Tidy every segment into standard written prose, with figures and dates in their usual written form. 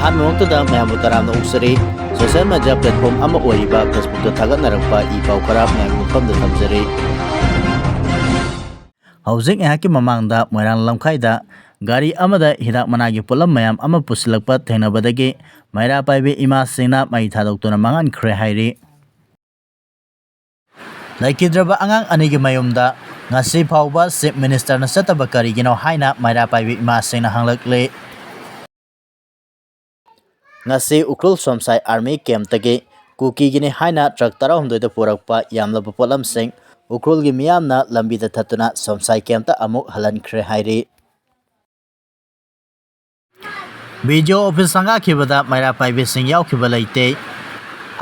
ꯑꯍꯥꯟꯕꯃꯛꯇꯗ ꯃꯌꯥꯝꯕꯨ ꯇꯔꯥꯝꯅ ꯑꯣꯛꯆꯔꯤ social media platform ꯑꯃ ꯑꯣꯏꯔꯤꯕ ꯐꯦꯁꯕꯨꯛꯇ ꯊꯥꯒꯠꯅꯔꯛꯄ ꯏ ꯄꯥꯎ ꯈꯔ ꯃꯌꯥꯝꯒꯤ ꯃꯐꯝꯗ ꯊꯝꯖꯔꯤ꯫ ꯍꯧꯖꯤꯛ ꯉꯥꯏꯍꯥꯛꯀꯤ ꯃꯃꯥꯡꯗ ꯃꯣꯏꯔꯥꯡ ꯂꯝꯈꯥꯏꯗ ꯒꯥꯔꯤ ꯑꯃꯗ ꯍꯤꯗꯥꯛ ꯃꯅꯥꯒꯤ ꯄꯣꯠꯂꯝ ꯃꯌꯥꯝ ꯑꯃ ꯄꯨꯁꯤꯜꯂꯛꯄ ꯊꯦꯡꯅꯕꯗꯒꯤ ꯃꯩꯔꯥ ꯄꯥꯏꯕꯤ ꯏꯃꯥꯁꯤꯡꯅ ꯃꯩ ꯊꯥꯗꯣꯛꯇꯨꯅ ꯃꯥꯡꯍꯟꯈ꯭ꯔꯦ ꯍꯥꯏꯔꯤ꯫ ꯂꯩꯈꯤꯗ꯭ꯔꯕ ꯑꯉꯥꯡ ꯑꯅꯤꯒꯤ ꯃꯌꯨꯝꯗ ꯉꯁꯤ ꯐꯥꯎꯕ ꯆꯤꯞ ꯃꯤꯅꯤꯁꯇꯔꯅ ꯆꯠꯇꯕ ꯀꯔꯤꯒꯤꯅꯣ ꯍꯥꯏꯅ ꯃꯩꯔꯥ ꯄꯥꯏꯕꯤ ꯏꯃꯥꯁꯤꯡꯅ ꯍꯪꯂꯛꯂꯤ꯫ ꯉꯁꯤ ꯎꯈ꯭ꯔꯨꯜ ꯁꯣꯝꯁꯥꯏ ꯑꯥꯔꯃꯤ ꯀꯦꯝꯞꯇꯒꯤ ꯀꯨꯀꯤꯒꯤꯅꯤ ꯍꯥꯏꯅ ꯇ꯭ꯔꯛ 12ꯗ ꯄꯨꯔꯛꯄ ꯌꯥꯝꯂꯕ ꯄꯣꯠꯂꯝꯁꯤꯡ ꯎꯈ꯭ꯔꯨꯜꯒꯤ ꯃꯤꯌꯥꯝꯅ ꯂꯝꯕꯤꯗ ꯊꯠꯇꯨꯅ ꯁꯣꯝꯁꯥꯏ ꯀꯦꯝꯞꯇ ꯑꯃꯨꯛ ꯍꯜꯍꯟꯈ꯭ꯔꯦ ꯍꯥꯏꯔꯤ꯫ ꯕꯤꯗꯤꯑꯣ ꯑꯣꯐꯤꯁ ꯁꯪꯒꯥꯈꯤꯕꯗ ꯃꯩꯔꯥ ꯄꯥꯏꯕꯤꯁꯤꯡ ꯌꯥꯎꯈꯤꯕ ꯂꯩꯇꯦ꯫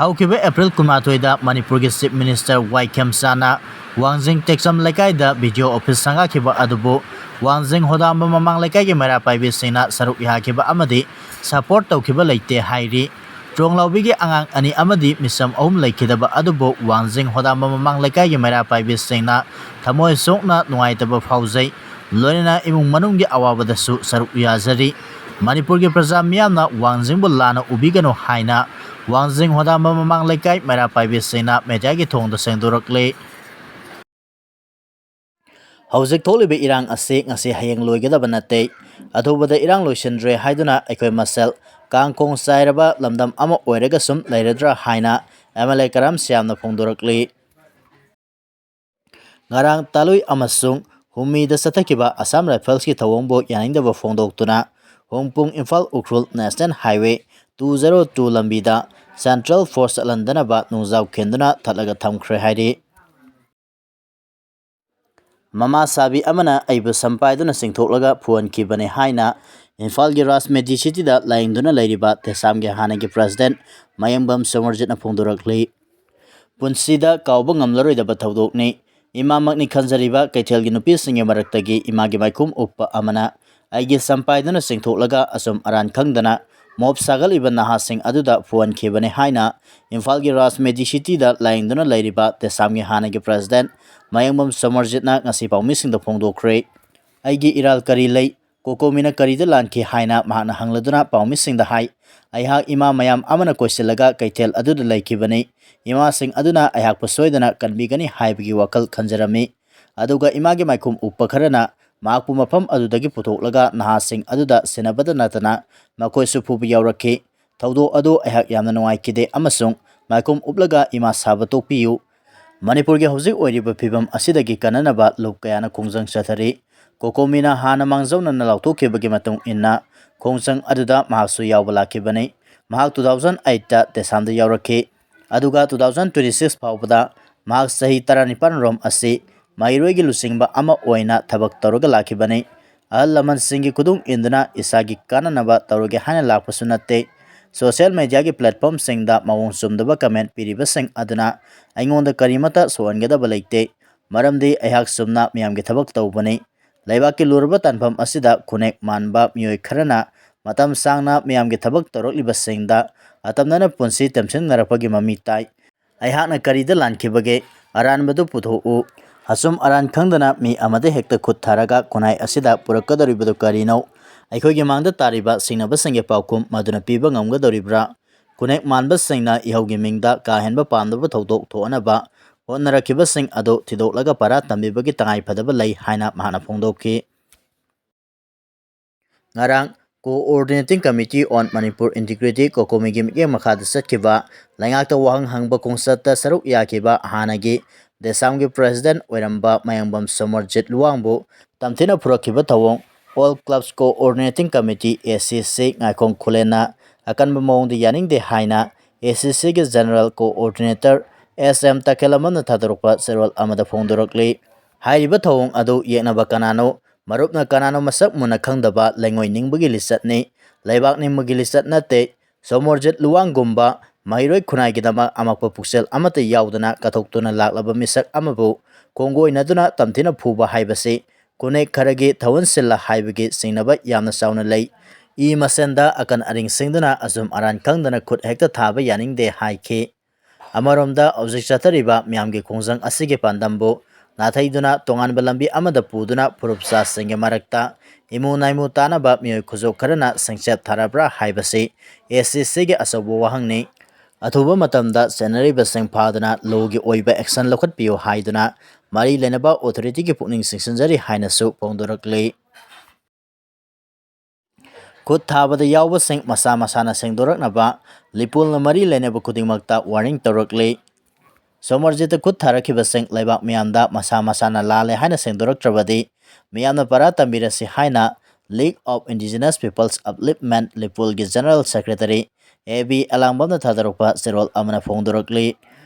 ꯍꯧꯈꯤꯕ ꯑꯦꯄ꯭ꯔꯤꯜ 12ꯗ ꯃꯅꯤꯄꯨꯔꯒꯤ ꯆꯤꯞ ꯃꯤꯅꯤꯁꯇꯔ ꯋꯥꯏ ꯈꯦꯝꯆꯥꯅ ꯋꯥꯡꯖꯤꯡ ꯇꯦꯛꯆꯝ ꯂꯩꯀꯥꯏꯗ ꯕꯤꯗꯤꯑꯣ ꯑꯣꯐꯤꯁ ꯁꯪꯒꯥꯈꯤꯕ ꯑꯗꯨꯕꯨ ꯋꯥꯡꯖꯤꯡ ꯍꯣꯗꯥꯝꯕ ꯃꯃꯥꯡ ꯂꯩꯀꯥꯏꯒꯤ ꯃꯩꯔꯥ ꯄꯥꯏꯕꯤꯁꯤꯡꯅ ꯁꯔꯨꯛ ꯌꯥꯈꯤꯕ ꯑꯃꯗꯤ ꯁꯄꯣꯔꯠ ꯇꯧꯈꯤꯕ ꯂꯩꯇꯦ ꯍꯥꯏꯔꯤ꯫ ꯇ꯭ꯔꯣꯡꯂꯥꯎꯕꯤꯒꯤ ꯑꯉꯥꯡ ꯑꯅꯤ ꯑꯃꯗꯤ ꯃꯤꯆꯝ 3 ꯂꯩꯈꯤꯗꯕ ꯑꯗꯨꯕꯨ ꯋꯥꯡꯖꯤꯡ ꯍꯣꯗꯥꯝꯕ ꯃꯃꯥꯡ ꯂꯩꯀꯥꯏꯒꯤ ꯃꯩꯔꯥ ꯄꯥꯏꯕꯤꯁꯤꯡꯅ ꯊꯃꯣꯏ ꯁꯣꯛꯅ ꯅꯨꯡꯉꯥꯏꯇꯕ ꯐꯥꯎꯖꯩ, ꯂꯣꯏꯅꯅ ꯏꯃꯨꯡ ꯃꯅꯨꯡꯒꯤ ꯑꯋꯥꯕꯗꯁꯨ ꯁꯔꯨꯛ ꯌꯥꯖꯔꯤ꯫ ꯃꯅꯤꯄꯨꯔꯒꯤ ꯄ꯭ꯔꯖꯥ ꯃꯤꯌꯥꯝꯅ ꯋꯥꯡꯖꯤꯡꯕꯨ ꯂꯥꯟꯅ ꯎꯕꯤꯒꯅꯨ ꯍꯥꯏꯅ ꯋꯥꯡꯖꯤꯡ ꯍꯣꯗꯥꯝꯕ ꯃꯃꯥꯡ ꯂꯩꯀꯥꯏ ꯃꯩꯔꯥ ꯄꯥꯏꯕꯤꯁꯤꯡꯅ ꯃꯦꯗꯤꯌꯥꯒꯤ ꯊꯣꯡꯗ ꯁꯦꯡꯗꯣꯔꯛꯂꯤ꯫ ꯍꯧꯖꯤꯛ ꯊꯣꯛꯂꯤꯕ ꯏꯔꯥꯡ ꯑꯁꯤ ꯉꯁꯤ ꯍꯌꯦꯡ ꯂꯣꯏꯒꯗꯕ ꯅꯠꯇꯦ꯫ ꯑꯊꯨꯕꯗ ꯏꯔꯥꯡ ꯂꯣꯏꯁꯤꯟꯗ꯭ꯔꯦ ꯍꯥꯏꯗꯨꯅ ꯑꯩꯈꯣꯏ ꯃꯁꯦꯜ ꯀꯥꯡꯈꯣꯡ ꯆꯥꯏꯔꯕ ꯂꯝꯗꯝ ꯑꯃ ꯑꯣꯏꯔꯒ ꯁꯨꯝ ꯂꯩꯔꯗ꯭ꯔꯥ ꯍꯥꯏꯅ MLA ꯀꯔꯝ ꯁ꯭ꯌꯥꯝꯅ ꯐꯣꯡꯗꯣꯔꯛꯂꯤ꯫ ꯉꯔꯥꯡ ꯇꯥꯂꯨꯏ ꯑꯃꯁꯨꯡ ꯍꯨꯝꯃꯤꯗ ꯆꯠꯊꯈꯤꯕ ꯑꯁꯥꯝ ꯔꯥꯏꯐꯜꯁꯀꯤ ꯊꯧꯑꯣꯡꯕꯨ ꯌꯥꯅꯤꯡꯗꯕ ꯐꯣꯡꯗꯣꯛꯇꯨꯅ ꯍꯣꯡꯄꯨꯡ ꯏꯝꯐꯥꯜ ꯎꯈ꯭ꯔꯨꯜ ꯅꯦꯁꯅꯦꯜ ꯍꯥꯏꯋꯦ 202 ꯂꯝꯕꯤꯗ ꯁꯦꯟꯇ꯭ꯔꯦꯜ ꯐꯣꯔꯁ ꯆꯠꯍꯟꯗꯅꯕ ꯅꯨꯡꯖꯥꯎ ꯈꯤꯟꯗꯨꯅ ꯊꯠꯂꯒ ꯊꯝꯈ꯭ꯔꯦ ꯍꯥꯏꯔꯤ꯫ ꯃꯃꯥ ꯁꯥꯕꯤ ꯑꯃꯅ ꯑꯩꯕꯨ ꯁꯝ ꯄꯥꯏꯗꯨꯅ ꯆꯤꯡꯊꯣꯛꯂꯒ ꯐꯨꯍꯟꯈꯤꯕꯅꯤ ꯍꯥꯏꯅ ꯏꯝꯐꯥꯜꯒꯤ ꯔꯥꯖꯃꯦꯗꯤ ꯁꯤꯇꯤꯗ ꯂꯥꯌꯦꯡꯗꯨꯅ ꯂꯩꯔꯤꯕ ꯇꯦꯁꯥꯝꯒꯤ ꯍꯥꯟꯅꯒꯤ ꯄ꯭ꯔꯦꯁꯤꯗꯦꯟꯠ ꯃꯌꯦꯡꯕꯝ ꯁꯣꯃꯔꯖꯤꯠꯅ ꯐꯣꯡꯗꯣꯔꯛꯂꯤ꯫ ꯄꯨꯟꯁꯤꯗ ꯀꯥꯎꯕ ꯉꯝꯂꯔꯣꯏꯗꯕ ꯊꯧꯗꯣꯛꯅꯤ꯫ ꯏꯃꯥꯃꯛꯅꯤ ꯈꯟꯖꯔꯤꯕ ꯀꯩꯊꯦꯜꯒꯤ ꯅꯨꯄꯤꯁꯤꯡꯒꯤ ꯃꯔꯛꯇꯒꯤ ꯏꯃꯥꯒꯤ ꯃꯥꯏꯈꯨꯝ ꯎꯞꯄ ꯑꯃꯅ ꯑꯩꯒꯤ ꯁꯝ ꯄꯥꯏꯗꯨꯅ ꯆꯤꯡꯊꯣꯛꯂꯒ ꯑꯆꯨꯝ ꯑꯔꯥꯟ ꯈꯪꯗꯅ ꯃꯣꯞ ꯁꯥꯒꯠꯂꯤꯕ ꯅꯍꯥꯁꯤꯡ ꯑꯗꯨꯗ ꯐꯨꯍꯟꯈꯤꯕꯅꯤ ꯍꯥꯏꯅ ꯏꯝꯐꯥꯜꯒꯤ ꯔꯥꯖꯃꯦꯗꯤ ꯁꯤꯇꯤꯗ ꯂꯥꯌꯦꯡꯗꯨꯅ ꯂꯩꯔꯤꯕ ꯇꯦꯁꯥꯝꯒꯤ ꯍꯥꯟꯅꯒꯤ ꯄ꯭ꯔꯦꯁꯤꯗꯦꯟꯠ ꯃꯌꯦꯡꯕꯝ ꯁꯣꯃꯔꯖꯤꯠꯅ ꯉꯁꯤ ꯄꯥꯎꯃꯤꯁꯤꯡꯗ ꯐꯣꯡꯗꯣꯛꯈ꯭ꯔꯦ꯫ ꯑꯩꯒꯤ ꯏꯔꯥꯜ ꯀꯔꯤ ꯂꯩ? ꯀꯣꯀꯣꯃꯤꯅ ꯀꯔꯤꯗ ꯂꯥꯟꯈꯤ ꯍꯥꯏꯅ ꯃꯍꯥꯛꯅ ꯍꯪꯂꯗꯨꯅ ꯄꯥꯎꯃꯤꯁꯤꯡꯗ ꯍꯥꯏ, ꯑꯩꯍꯥꯛ ꯏꯃꯥ ꯃꯌꯥꯝ ꯑꯃꯅ ꯀꯣꯏꯁꯤꯜꯂꯒ ꯀꯩꯊꯦꯜ ꯑꯗꯨꯗ ꯂꯩꯈꯤꯕꯅꯤ꯫ ꯏꯃꯥꯁꯤꯡ ꯑꯗꯨꯅ ꯑꯩꯍꯥꯛꯄꯨ ꯁꯣꯏꯗꯅ ꯀꯟꯕꯤꯒꯅꯤ ꯍꯥꯏꯕꯒꯤ ꯋꯥꯈꯜ ꯈꯟꯖꯔꯝꯃꯤ꯫ ꯑꯗꯨꯒ ꯏꯃꯥꯒꯤ ꯃꯥꯏꯈꯨꯝ ꯎꯞꯄ ꯈꯔꯅ ꯃꯍꯥꯛꯄꯨ ꯃꯐꯝ ꯑꯗꯨꯗꯒꯤ ꯄꯨꯊꯣꯛꯂꯒ ꯅꯍꯥꯁꯤꯡ ꯑꯗꯨꯗ ꯁꯤꯟꯅꯕꯇ ꯅꯠꯇꯅ ꯃꯈꯣꯏꯁꯨ ꯐꯨꯕ ꯌꯥꯎꯔꯛꯈꯤ꯫ ꯊꯧꯗꯣꯛ ꯑꯗꯨ ꯑꯩꯍꯥꯛ ꯌꯥꯝꯅ ꯅꯨꯡꯉꯥꯏꯈꯤꯗꯦ ꯑꯃꯁꯨꯡ ꯃꯥꯏꯈꯨꯝ ꯎꯞꯂꯒ ꯏꯃꯥ ꯁꯥꯕ ꯇꯣꯛꯄꯤꯌꯨ꯫ ꯃꯅꯤꯄꯨꯔꯒꯤ ꯍꯧꯖꯤꯛ ꯑꯣꯏꯔꯤꯕ ꯐꯤꯚꯝ ꯑꯁꯤꯗꯒꯤ ꯀꯟꯅꯅꯕ ꯂꯨꯞ ꯀꯌꯥꯅ ꯈꯣꯡꯖꯪ ꯆꯠꯊꯔꯤ꯫ ꯀꯣꯀꯣꯃꯤꯅ ꯍꯥꯟꯅ ꯃꯥꯡꯖꯧꯅꯅ ꯂꯥꯎꯊꯣꯛꯈꯤꯕꯒꯤ ꯃꯇꯨꯡ ꯏꯟꯅ ꯈꯣꯡꯖꯪ ꯑꯗꯨꯗ ꯃꯍꯥꯛꯁꯨ ꯌꯥꯎꯕ ꯂꯥꯛꯈꯤꯕꯅꯤ꯫ ꯃꯍꯥꯛ 2008ꯗ ꯇꯦꯁꯥꯝꯗ ꯌꯥꯎꯔꯛꯈꯤ꯫ ꯑꯗꯨꯒ 2026 ꯐꯥꯎꯕꯗ ꯃꯍꯥꯛ ꯆꯍꯤ 19 ꯔꯣꯝ ꯑꯁꯤ ꯃꯍꯩꯔꯣꯏꯒꯤ ꯂꯨꯆꯤꯡꯕ ꯑꯃ ꯑꯣꯏꯅ ꯊꯕꯛ ꯇꯧꯔꯒ ꯂꯥꯛꯈꯤꯕꯅꯤ꯫ ꯑꯍꯜ ꯂꯃꯟꯁꯤꯡꯒꯤ ꯈꯨꯗꯨꯡ ꯏꯟꯗꯨꯅ ꯏꯁꯥꯒꯤ ꯀꯥꯟꯅꯅꯕ ꯇꯧꯔꯒꯦ ꯍꯥꯏꯅ ꯂꯥꯛꯄꯁꯨ ꯅꯠꯇꯦ꯫ ꯁꯣꯁꯤꯌꯦꯜ ꯃꯤꯗꯤꯌꯥꯒꯤ ꯄ꯭ꯂꯦꯠꯐꯣꯔꯝꯁꯤꯡꯗ ꯃꯑꯣꯡ ꯆꯨꯝꯗꯕ ꯀꯃꯦꯟꯠ ꯄꯤꯔꯤꯕꯁꯤꯡ ꯑꯗꯨꯅ ꯑꯩꯉꯣꯟꯗ ꯀꯔꯤꯃꯠꯇ ꯁꯣꯛꯍꯟꯒꯗꯕ ꯂꯩꯇꯦ, ꯃꯔꯝꯗꯤ ꯑꯩꯍꯥꯛ ꯆꯨꯝꯅ ꯃꯤꯌꯥꯝꯒꯤ ꯊꯕꯛ ꯇꯧꯕꯅꯤ꯫ ꯂꯩꯕꯥꯛꯀꯤ ꯂꯨꯔꯕ ꯇꯥꯟꯐꯝ ꯑꯁꯤꯗ ꯈꯨꯟꯅꯦꯛ ꯃꯥꯟꯕ ꯃꯤꯑꯣꯏ ꯈꯔꯅ ꯃꯇꯝ ꯁꯥꯡꯅ ꯃꯤꯌꯥꯝꯒꯤ ꯊꯕꯛ ꯇꯧꯔꯛꯂꯤꯕꯁꯤꯡꯗ ꯑꯇꯝꯅꯅ ꯄꯨꯟꯁꯤ ꯇꯦꯝꯁꯤꯟꯅꯔꯛꯄꯒꯤ ꯃꯃꯤ ꯇꯥꯏ꯫ ꯑꯩꯍꯥꯛꯅ ꯀꯔꯤꯗ ꯂꯥꯟꯈꯤꯕꯒꯦ? ꯑꯔꯥꯟꯕꯗꯨ ꯄꯨꯊꯣꯛꯎ꯫ ꯑꯆꯨꯝ ꯑꯔꯥꯟ ꯈꯪꯗꯅ ꯃꯤ ꯑꯃꯗ ꯍꯦꯛꯇ ꯈꯨꯠ ꯊꯥꯔꯒ ꯈꯨꯟꯅꯥꯏ ꯑꯁꯤꯗ ꯄꯨꯔꯛꯀꯗꯧꯔꯤꯕꯗꯨ ꯀꯔꯤꯅꯣ? ꯑꯩꯈꯣꯏꯒꯤ ꯃꯥꯡꯗ ꯇꯥꯔꯤꯕ ꯁꯤꯡꯅꯕꯁꯤꯡꯒꯤ ꯄꯥꯎꯈꯨꯝ ꯃꯗꯨꯅ ꯄꯤꯕ ꯉꯝꯒꯗꯧꯔꯤꯕ꯭ꯔꯥ? ꯈꯨꯟꯅꯦꯛ ꯃꯥꯟꯕꯁꯤꯡꯅ ꯏꯍꯧꯒꯤ ꯃꯤꯡꯗ ꯀꯥ ꯍꯦꯟꯕ ꯄꯥꯝꯗꯕ ꯊꯧꯗꯣꯛ ꯊꯣꯛꯍꯟꯅꯕ ꯍꯣꯠꯅꯔꯛꯈꯤꯕꯁꯤꯡ ꯑꯗꯨ ꯊꯤꯗꯣꯛꯂꯒ ꯄꯔꯥ ꯇꯝꯕꯤꯕꯒꯤ ꯇꯉꯥꯏꯐꯗꯕ ꯂꯩ ꯍꯥꯏꯅ ꯃꯍꯥꯛꯅ ꯐꯣꯡꯗꯣꯛꯈꯤ꯫ ꯉꯔꯥꯡ coordinating committee on Manipur integrity ꯀꯣꯀꯣꯃꯤꯒꯤ ꯃꯤꯠꯌꯦꯡ ꯃꯈꯥꯗ ꯆꯠꯈꯤꯕ ꯂꯩꯉꯥꯛꯇ ꯋꯥꯍꯪ ꯍꯪꯕ ꯈꯣꯡꯆꯠꯇ ꯁꯔꯨꯛ ꯌꯥꯈꯤꯕ ꯍꯥꯟꯅꯒꯤ ꯗꯦꯁꯥꯝꯒꯤ ꯄ꯭ꯔꯦꯁꯤꯗꯦꯟꯠ ꯑꯣꯏꯔꯝꯕ ꯃꯌꯦꯡꯕꯝ ꯁꯣꯃꯔꯖꯤꯠ ꯂꯨꯋꯥꯡꯕꯨ ꯇꯝꯊꯤꯅ ꯐꯨꯔꯛꯈꯤꯕ ꯊꯧꯑꯣꯡ ꯑꯣꯜ ꯀ꯭ꯂꯕꯁ ꯀꯣꯑꯣꯔꯗꯤꯅꯦꯇꯤꯡ ꯀꯝꯃꯤꯇꯤ (ACC) ꯉꯥꯏꯈꯣꯡ ꯈꯨꯂꯦꯟꯅ ꯑꯀꯟꯕ ꯃꯑꯣꯡꯗ ꯌꯥꯅꯤꯡꯗꯦ ꯍꯥꯏꯅ ACCꯒꯤ ꯖꯦꯅꯔꯦꯜ ꯀꯣꯑꯣꯔꯗꯤꯅꯦꯇꯔ SM ꯇꯈꯦꯜꯂꯝꯕꯝꯅ ꯊꯥꯗꯣꯔꯛꯄ ꯆꯦꯔꯣꯜ ꯑꯃꯗ ꯐꯣꯡꯗꯣꯔꯛꯂꯤ꯫ ꯍꯥꯏꯔꯤꯕ ꯊꯧꯑꯣꯡ ꯑꯗꯨ ꯌꯦꯛꯅꯕ ꯀꯅꯥꯅꯣ? ꯃꯔꯨꯞꯅ ꯀꯅꯥꯅꯣ ꯃꯁꯛ ꯃꯨꯟꯅ ꯈꯪꯗꯕ ꯂꯩꯉꯣꯏ ꯅꯤꯡꯕꯒꯤ ꯂꯤꯆꯠꯅꯤ, ꯂꯩꯕꯥꯛ ꯅꯤꯡꯕꯒꯤ ꯂꯤꯆꯠ ꯅꯠꯇꯦ꯫ ꯁꯣꯃꯔꯖꯤꯠ ꯂꯨꯋꯥꯡꯒꯨꯝꯕ ꯃꯍꯩꯔꯣꯏ ꯈꯨꯟꯅꯥꯏꯒꯤꯗꯃꯛ ꯑꯃꯛꯄ ꯄꯨꯛꯆꯦꯜ ꯑꯃꯠꯇ ꯌꯥꯎꯗꯅ ꯀꯠꯊꯣꯛꯇꯨꯅ ꯂꯥꯛꯂꯕ ꯃꯤꯁꯛ ꯑꯃꯕꯨ ꯈꯣꯡꯒꯣꯏꯅꯗꯨꯅ ꯇꯝꯊꯤꯅ ꯐꯨꯕ ꯍꯥꯏꯕꯁꯤ ꯈꯨꯟꯅꯦꯛ ꯈꯔꯒꯤ ꯊꯧꯒꯟꯁꯤꯜꯂ ꯍꯥꯏꯕꯒꯤ ꯆꯤꯡꯅꯕ ꯌꯥꯝꯅ ꯆꯥꯎꯅ ꯂꯩ꯫ ꯏ ꯃꯁꯦꯟꯗ ꯑꯀꯟ ꯑꯔꯤꯡ ꯁꯤꯡꯗꯨꯅ ꯑꯆꯨꯝ ꯑꯔꯥꯟ ꯈꯪꯗꯅ ꯈꯨꯠ ꯍꯦꯛꯇ ꯊꯥꯕ ꯌꯥꯅꯤꯡꯗꯦ ꯍꯥꯏꯈꯤ꯫ ꯑꯃꯔꯣꯝꯗ ꯍꯧꯖꯤꯛ ꯆꯠꯊꯔꯤꯕ ꯃꯤꯌꯥꯝꯒꯤ ꯈꯣꯡꯖꯪ ꯑꯁꯤꯒꯤ ꯄꯥꯟꯗꯝꯕꯨ nathayiduna tonganba lambi amada puduna purupsasingge marakta imu naimu tanaba mioi khuzok kharana sengchep tharabra haibasi SCC ge asobo wahangni athuba matamda senariba sengphaduna logi oiba action lokhatpiyo haiduna mari lenaba authority ge pukning singsanjari hainasu pongdorakli KHUT thaba yawba sing masa masana sengdoraknaba lipulna mari lenaba khudingmakta warning torakli Somarjita KHUT tharakibasing laibak miyamda masa masana lale haina sengdoraktrabadi miyamna para tambirasi haina League of Indigenous Peoples Upliftment Lipulgi General Secretary AB Alangbamna thadarakpa serol amana phongdorakli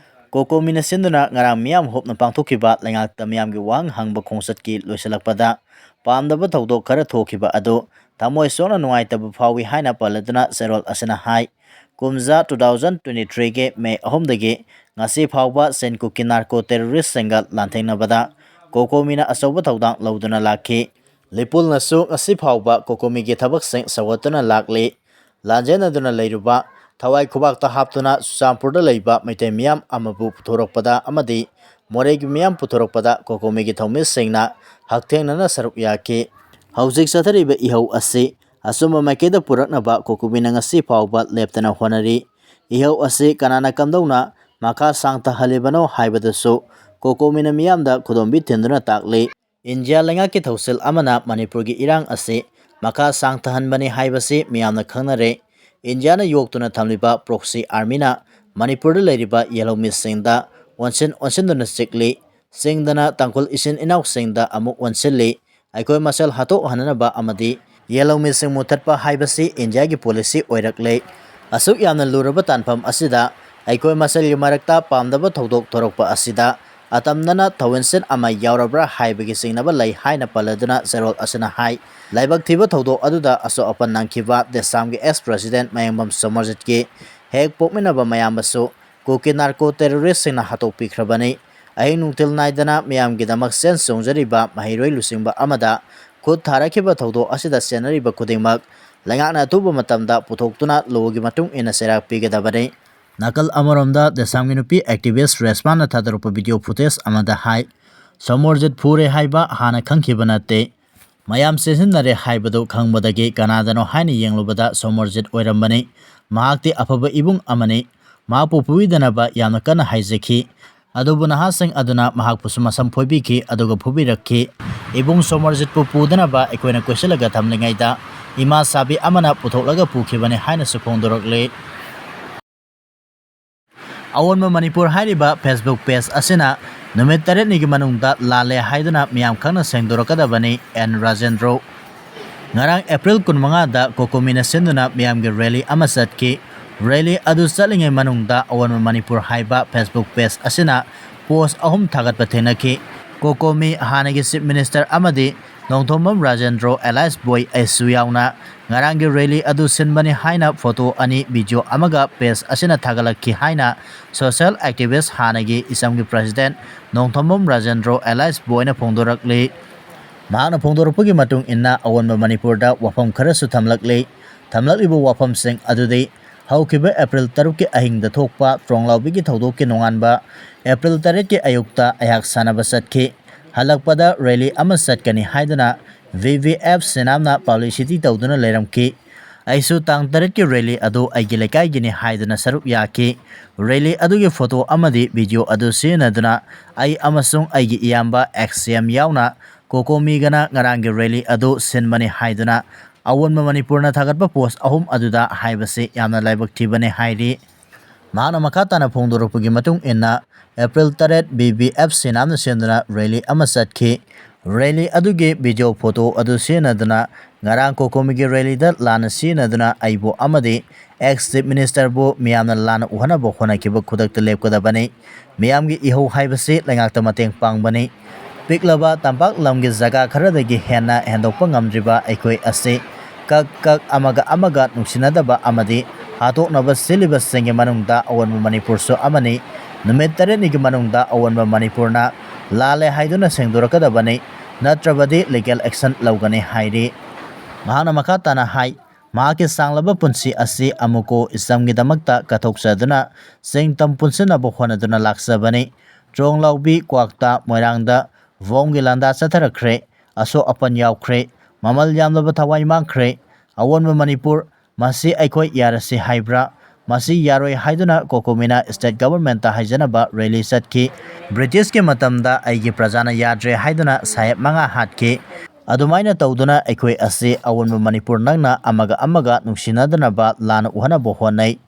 Kokomina sinduna ngarang miyam hopna pangthokiba lengakta miyamgi wang hangba khongsatki loisalakpada pamdaba thodok khara thokiba adu thamoi sona nungaitaba phawi haina paladuna serol asana hai kumza 2023 ge May 3 dagi ngasi phawba senkuki narco terrorist sengal lanthengna kokomina asoba thodang lauduna lakhi lipul nasu ngasi phawba kokomi ge thabak seng sawatuna lakli lanjena duna leiruba thawai khubak ta haptuna Susampurda leiba meite miyam amabu puthorokpada amadi moregi miyam puthorokpada kokomi ge thomi sengna haktengnana saruk yaki haujik sathariba ihau ase asuma makeda puraknaba kokomina ngasi phawba leptana honari ihau ase kanana kamdowna maka sangta halibano haibadasu kokomina miyamda khudombi thenduna takli India lengaki thausil amana Manipurgi irang ase maka sangta hanbani haibasi miyamna khangnare India na yoktuna thamliba proxy army na Manipurda leiriba yellow missingda onsinduna sikli singdana tangkul isin inaw singda amuk onsilli aikoi masal hato hananaba amadi yellow missing muthatpa haibasi India gi policy oirakle asuk yamna luraba tanpham asida aikoi masal gi marakta pamdaba thodok thorokpa asida atamnana thawinsin ama yaurabra haibagi singnaba lai haina paladuna zerol asana hai laibak thiba thodok aduda aso apan nangkiba desamgi ex president Mayambam Somarjitki hek pokminaba mayambasu koki narco terrorist singna hatok pikhrabani ahin nungtil naidana miyamgi damak sen songjariba mahiroi lusingba amada KHUT tharakiba thodok asida senariba khudingmak langakna tuba matamda puthoktuna logi matung ina serak pigadabani nakal amaramda desamgi nupi activist respan thadarupa video footage amada hai Somarjit phure haiba hana khangkhiba nate mayam sesinare haibadu khangbadagi kanadano haini yenglubada Somarjit oirambani mahakti afaba ibung amani mahapu puidanaba yamna kana haijeki adubu nahasing aduna mahakpusu masam phoibiki aduga phubirakhi ibung Somarjit pu pudanaba ekoina kweselaga thamlingaida ima sabi amana puthoklaga pukhibani haina suphongdorakle Awonba Manipur hariba Facebook page asina numit 8 nigi manungda lale haiduna miyam khangna sengdorakadabani N Rajendro ngarang April 15 da kokomina senduna miyamgi rally amasatki rally adu salinge manungda Awonba Manipur haiba Facebook page asina post ahum thagatpa thenaki kokomi hanagi chief minister amadi Nongthombam Rajendro Elias Boy Esu yauna ngarangi rally adu sinbani haina photo ani video amaga page asina thagalakki haina social activist hanagi isamgi president Nongthombam Rajendro Elias Boy na phongdorakli mahana phongdorakpagi matung inna Awonba Manipurda wafam kharasu thamlakliba wafam sing adudi haukiba April 3 ki ahingda thokpa tronglawbigi thodokki nonganba April 3 ki ayukta ayak sanaba satki halakpada rally ama satkani haidana VVF senamna publicity tawduna leramki aisu tang 3 ki rally adu aigi lekai gini haidana saruk yaki rally adu gi photo amadi video adu sinaduna ai amasung aigi iyamba XM yauna kokomi gana ngarangi rally adu sinmani haidana Awonba Manipurna thagatpa post ahum aduda haibase yamna laibak thibane hairi mahana makatana phongdorakpagi matung inna April 3 BBF senamna senduna rally ama satki rally adugi video photo adu senaduna ngarang kokomigi rally da lana senaduna aibo amadi ex chief minister bo miyamna lana uhana bo khona kiba khudakta lepkadabani miyamgi ihau haibase langakta mateng pangbani piklaba tampak lamgi jaga kharadagi henna hendokpa ngamdriba aikoi ase kak amaga nungsinadaba amadi hatoknaba silibus senge manungda Awonba Manipur so amani numit 8 nigi manungda Awonba Manipurna lale haiduna sengdorakadabani natrabadi legal action lawgani hairi mahana makatana hai mahaki sanglaba punsi asi amuko isamgi damakta kathoksaduna sengtam punsinaba honaduna laksabani tronglawbi kwakta moirangda ꯚꯣꯝꯒꯤ ꯂꯥꯟꯗꯥ ꯆꯠꯊꯔꯛꯈ꯭ꯔꯦ, ꯑꯁꯣꯛ-ꯑꯄꯟ ꯌꯥꯎꯈ꯭ꯔꯦ, ꯃꯃꯜ ꯌꯥꯝꯂꯕ ꯊꯋꯥꯏ ꯃꯥꯡꯈ꯭ꯔꯦ꯫ ꯑꯑꯣꯟꯕ ꯃꯅꯤꯄꯨꯔ, ꯃꯁꯤ ꯑꯩꯈꯣꯏ ꯌꯥꯔꯁꯤ ꯍꯥꯏꯕ꯭ꯔꯥ? ꯃꯁꯤ ꯌꯥꯔꯣꯏ ꯍꯥꯏꯗꯨꯅ ꯀꯣꯀꯣꯃꯤꯅ ꯁ꯭ꯇꯦꯠ ꯒꯚꯔꯟꯃꯦꯟꯠꯇ ꯍꯥꯏꯖꯅꯕ ꯔꯦꯂꯤ ꯆꯠꯈꯤ꯫ ꯕ꯭ꯔꯤꯇꯤꯁꯀꯤ ꯃꯇꯝꯗ ꯑꯩꯒꯤ ꯄ꯭ꯔꯖꯥꯅ ꯌꯥꯗ꯭ꯔꯦ ꯍꯥꯏꯗꯨꯅ ꯁꯥꯍꯦꯕ 5 ꯍꯥꯠꯈꯤ꯫ ꯑꯗꯨꯃꯥꯏꯅ ꯇꯧꯗꯨꯅ ꯑꯩꯈꯣꯏ ꯑꯁꯤ ꯑꯑꯣꯟꯕ ꯃꯅꯤꯄꯨꯔ ꯅꯪꯅ ꯑꯃꯒ ꯑꯃꯒ ꯅꯨꯡꯁꯤꯅꯗꯅꯕ ꯂꯥꯟꯅ ꯎꯍꯟꯅꯕ ꯍꯣꯠꯅꯩ꯫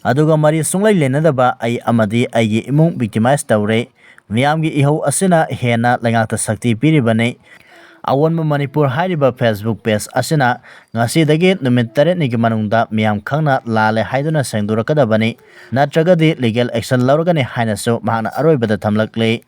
ꯑꯗꯨꯒ ꯃꯔꯤ ꯁꯨꯡꯂꯩ ꯂꯩꯅꯗꯕ ꯑꯩ ꯑꯃꯗꯤ ꯑꯩꯒꯤ ꯏꯃꯨꯡ ꯚꯤꯛꯇꯤꯃꯥꯏꯖ ꯇꯧꯔꯦ꯫ ꯃꯤꯌꯥꯝꯒꯤ ꯏꯍꯧ ꯑꯁꯤꯅ ꯍꯦꯟꯅ ꯂꯩꯉꯥꯛꯇ ꯁꯛꯇꯤ ꯄꯤꯔꯤꯕꯅꯤ꯫ ꯑꯑꯣꯟꯕ ꯃꯅꯤꯄꯨꯔ ꯍꯥꯏꯔꯤꯕ ꯐꯦꯁꯕꯨꯛ ꯄꯦꯖ ꯑꯁꯤꯅ ꯉꯁꯤꯗꯒꯤ ꯅꯨꯃꯤꯠ 8ꯅꯤꯒꯤ ꯃꯅꯨꯡꯗ ꯃꯤꯌꯥꯝ ꯈꯪꯅ ꯂꯥꯜꯂꯦ ꯍꯥꯏꯗꯨꯅ ꯁꯦꯡꯗꯣꯔꯛꯀꯗꯕꯅꯤ, ꯅꯠꯇ꯭ꯔꯒꯗꯤ ꯂꯤꯒꯦꯜ ꯑꯦꯛꯁꯟ ꯂꯧꯔꯒꯅꯤ ꯍꯥꯏꯅꯁꯨ ꯃꯍꯥꯛꯅ ꯑꯔꯣꯏꯕꯗ ꯊꯝꯂꯛꯂꯤ꯫